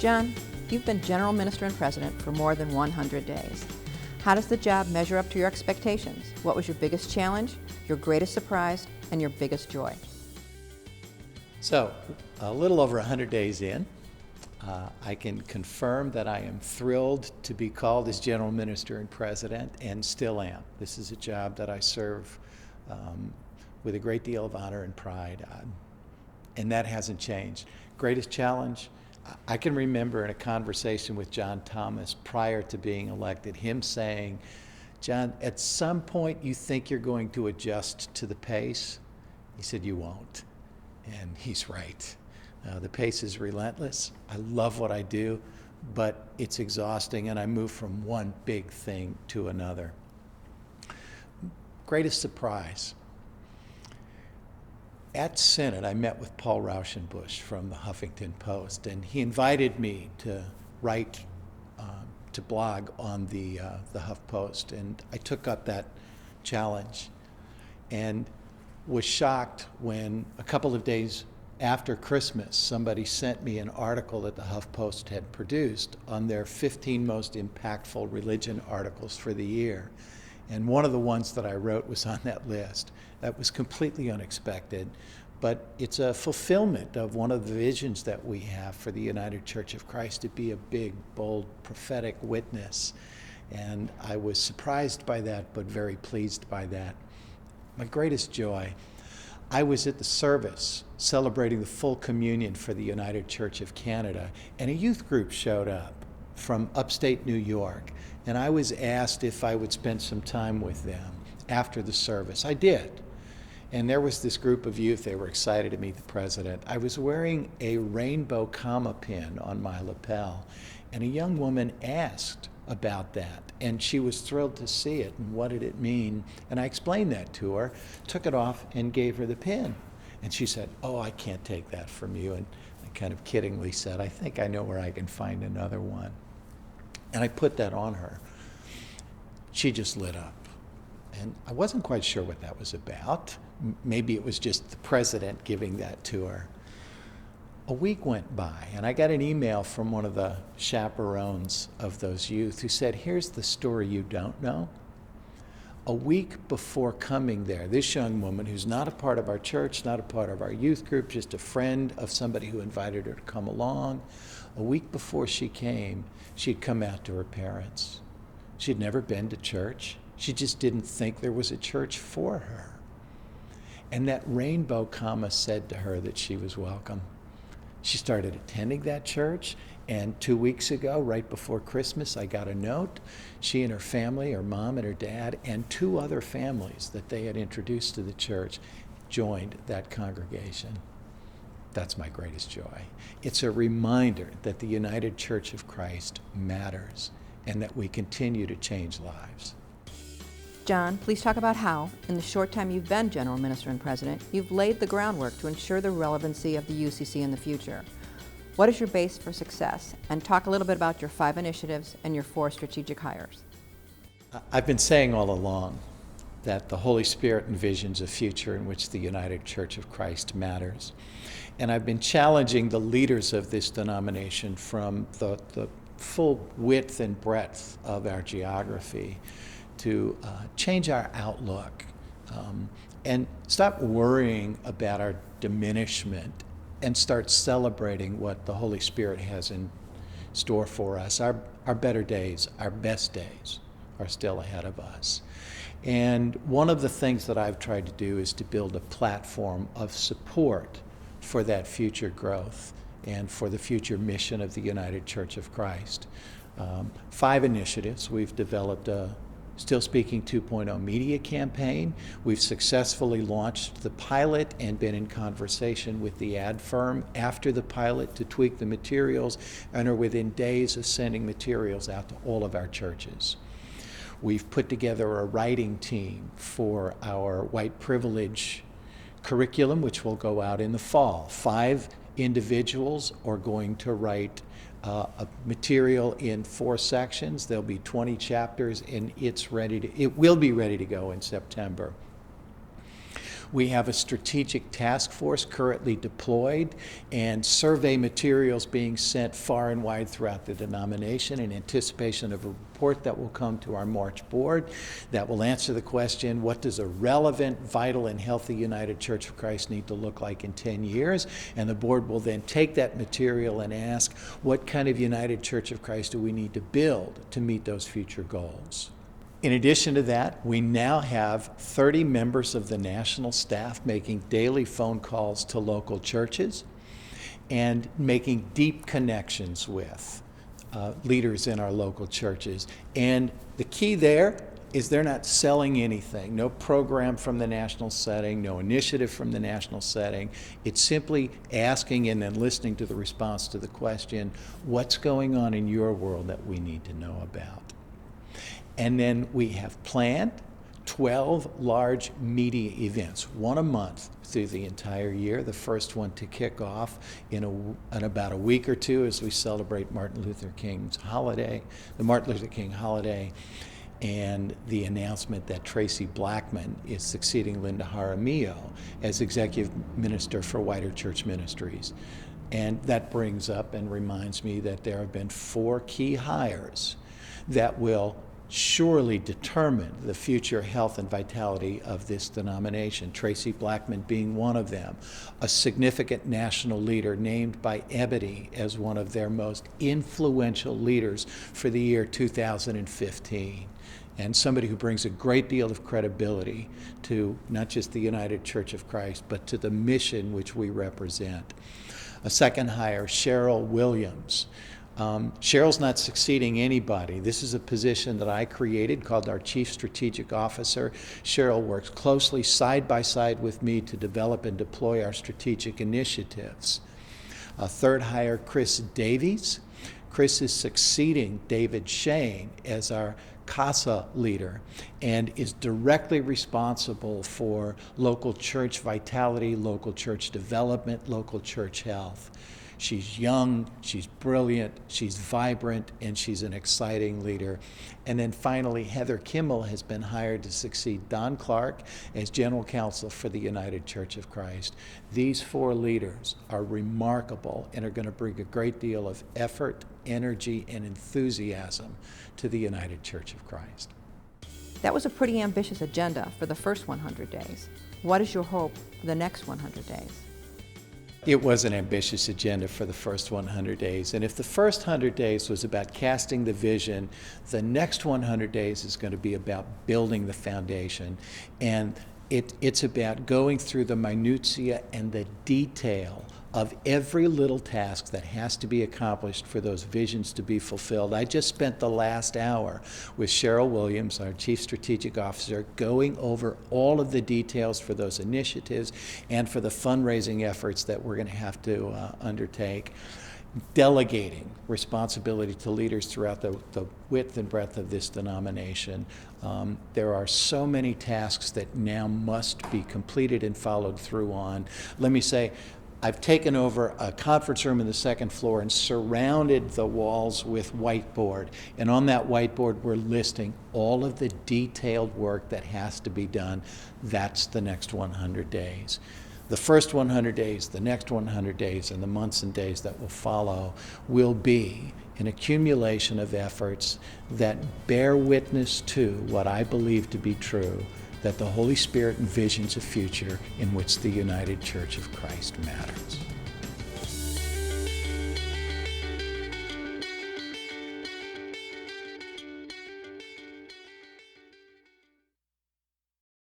John, you've been General Minister and President for more than 100 days. How does the job measure up to your expectations? What was your biggest challenge, your greatest surprise, and your biggest joy? So, a little over 100 days in, I can confirm that I am thrilled to be called as General Minister and President, and still am. This is a job that I serve with a great deal of honor and pride, and that hasn't changed. Greatest challenge, I can remember in a conversation with John Thomas prior to being elected, him saying, "John, at some point you think you're going to adjust to the pace?" He said, "You won't." And he's right. The pace is relentless. I love what I do, but it's exhausting, and I move from one big thing to another. Greatest surprise. At Senate, I met with Paul Rauschenbusch from the Huffington Post, and he invited me to write, to blog on the HuffPost, and I took up that challenge and was shocked when a couple of days after Christmas, somebody sent me an article that the HuffPost had produced on their 15 most impactful religion articles for the year. And one of the ones that I wrote was on that list. That was completely unexpected, but it's a fulfillment of one of the visions that we have for the United Church of Christ, to be a big, bold, prophetic witness. And I was surprised by that, but very pleased by that. My greatest joy, I was at the service celebrating the full communion for the United Church of Canada, and a youth group showed up from upstate New York, and I was asked if I would spend some time with them after the service. I did. And there was this group of youth. They were excited to meet the president. I was wearing a rainbow comma pin on my lapel, and a young woman asked about that, and she was thrilled to see it, and what did it mean? And I explained that to her, took it off, and gave her the pin. And she said, "Oh, I can't take that from you." And I kind of kiddingly said, "I think I know where I can find another one." And I put that on her. She just lit up. And I wasn't quite sure what that was about. Maybe it was just the president giving that to her. A week went by, and I got an email from one of the chaperones of those youth who said, "Here's the story you don't know. A week before coming there, this young woman, who's not a part of our church, not a part of our youth group, just a friend of somebody who invited her to come along, a week before she came, she'd come out to her parents. She'd never been to church. She just didn't think there was a church for her. And that rainbow comma said to her that she was welcome. She started attending that church, and 2 weeks ago, right before Christmas, I got a note. She and her family, her mom and her dad, and 2 other families that they had introduced to the church, joined that congregation. That's my greatest joy. It's a reminder that the United Church of Christ matters, and that we continue to change lives. John, please talk about how, in the short time you've been General Minister and President, you've laid the groundwork to ensure the relevancy of the UCC in the future. What is your base for success? And talk a little bit about your 5 initiatives and your 4 strategic hires. I've been saying all along that the Holy Spirit envisions a future in which the United Church of Christ matters. And I've been challenging the leaders of this denomination from the full width and breadth of our geography to change our outlook and stop worrying about our diminishment and start celebrating what the Holy Spirit has in store for us. Our better days, our best days are still ahead of us. And one of the things that I've tried to do is to build a platform of support for that future growth and for the future mission of the United Church of Christ. 5 initiatives. We've developed a Still Speaking 2.0 media campaign. We've successfully launched the pilot and been in conversation with the ad firm after the pilot to tweak the materials, and are within days of sending materials out to all of our churches. We've put together a writing team for our white privilege curriculum, which will go out in the fall. 5 individuals are going to write a material in 4 sections. There'll be 20 chapters, and it will be ready to go in September. We have a strategic task force currently deployed and survey materials being sent far and wide throughout the denomination in anticipation of a report that will come to our March board that will answer the question, what does a relevant, vital, and healthy United Church of Christ need to look like in 10 years? And the board will then take that material and ask, what kind of United Church of Christ do we need to build to meet those future goals? In addition to that, we now have 30 members of the national staff making daily phone calls to local churches and making deep connections with leaders in our local churches. And the key there is they're not selling anything, no program from the national setting, no initiative from the national setting. It's simply asking and then listening to the response to the question, what's going on in your world that we need to know about? And then we have planned 12 large media events, one a month through the entire year. The first one to kick off in about a week or two as we celebrate Martin Luther King's holiday, the Martin Luther King holiday, and the announcement that Tracy Blackman is succeeding Linda Jaramillo as Executive Minister for Wider Church Ministries. And that brings up and reminds me that there have been 4 key hires that will surely determine the future health and vitality of this denomination, Tracy Blackman being one of them, a significant national leader named by Ebony as one of their most influential leaders for the year 2015, and somebody who brings a great deal of credibility to not just the United Church of Christ, but to the mission which we represent. A second hire, Cheryl Williams. Cheryl's not succeeding anybody. This is a position that I created called our Chief Strategic Officer. Cheryl works closely side by side with me to develop and deploy our strategic initiatives. A third hire, Chris Davies. Chris is succeeding David Shane as our CASA leader and is directly responsible for local church vitality, local church development, local church health. She's young, she's brilliant, she's vibrant, and she's an exciting leader. And then finally, Heather Kimmel has been hired to succeed Don Clark as General Counsel for the United Church of Christ. These 4 leaders are remarkable and are going to bring a great deal of effort, energy, and enthusiasm to the United Church of Christ. That was a pretty ambitious agenda for the first 100 days. What is your hope for the next 100 days? It was an ambitious agenda for the first 100 days. And if the first 100 days was about casting the vision, the next 100 days is going to be about building the foundation. And it's about going through the minutiae and the detail of every little task that has to be accomplished for those visions to be fulfilled. I just spent the last hour with Cheryl Williams, our Chief Strategic Officer, going over all of the details for those initiatives and for the fundraising efforts that we're going to have to undertake. Delegating responsibility to leaders throughout the width and breadth of this denomination. There are so many tasks that now must be completed and followed through on. Let me say, I've taken over a conference room in the second floor and surrounded the walls with whiteboard. And on that whiteboard, we're listing all of the detailed work that has to be done. That's the next 100 days. The first 100 days, the next 100 days, and the months and days that will follow will be an accumulation of efforts that bear witness to what I believe to be true, that the Holy Spirit envisions a future in which the United Church of Christ matters.